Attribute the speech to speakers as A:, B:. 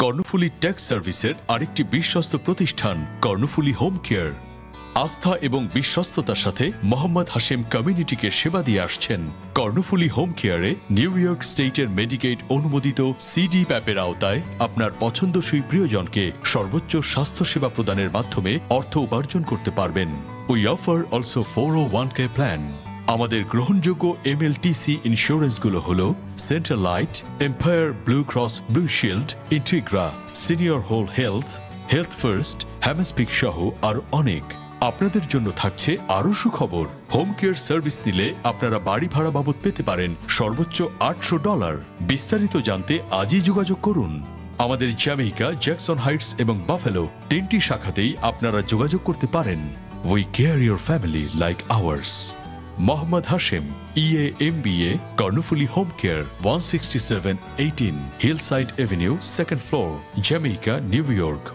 A: Karnaphuli tax সার্ভিসের আরেকটি বিশ্বস্ত প্রতিষ্ঠান কর্ণফুলী হোম কেয়ার। আস্থা এবং বিশ্বস্ততার সাথে মোহাম্মদ হাশেম কমিউনিটিকে সেবা দিয়ে আসছেন। কর্ণফুলী হোম কেয়ারে নিউ ইয়র্ক স্টেটের মেডিকেড অনুমোদিত সিডি প্যাপের আওতায় আপনার পছন্দসই প্রিয়জনকে সর্বোচ্চ স্বাস্থ্যসেবা প্রদানের মাধ্যমে অর্থ উপার্জন করতে পারবেন। We offer also 401k plan. আমাদের গ্রহণযোগ্য এমএলটিসি ইন্স্যুরেন্সগুলো হল central light, empire blue cross blue shield, Integra, senior whole health, health first, হ্যামাসপিক সহ আরো অনেক। আপনাদের জন্য থাকছে আরো সুখবর। হোম কেয়ার সার্ভিস নিলে আপনারা বাড়ি ভাড়া বাবদ পেতে পারেন সর্বোচ্চ $800। বিস্তারিত জানতে আজই যোগাযোগ করুন। আমাদের জ্যামাইকা, জ্যাকসন হাইটস এবং বাফেলো 3টি শাখাতেই আপনারা যোগাযোগ করতে পারেন। We care your family like hours. Mohammad Hashem, EA MBA, Karnaphuli home care, 16718 hillside Avenue, 2nd floor, Jamaica, new York.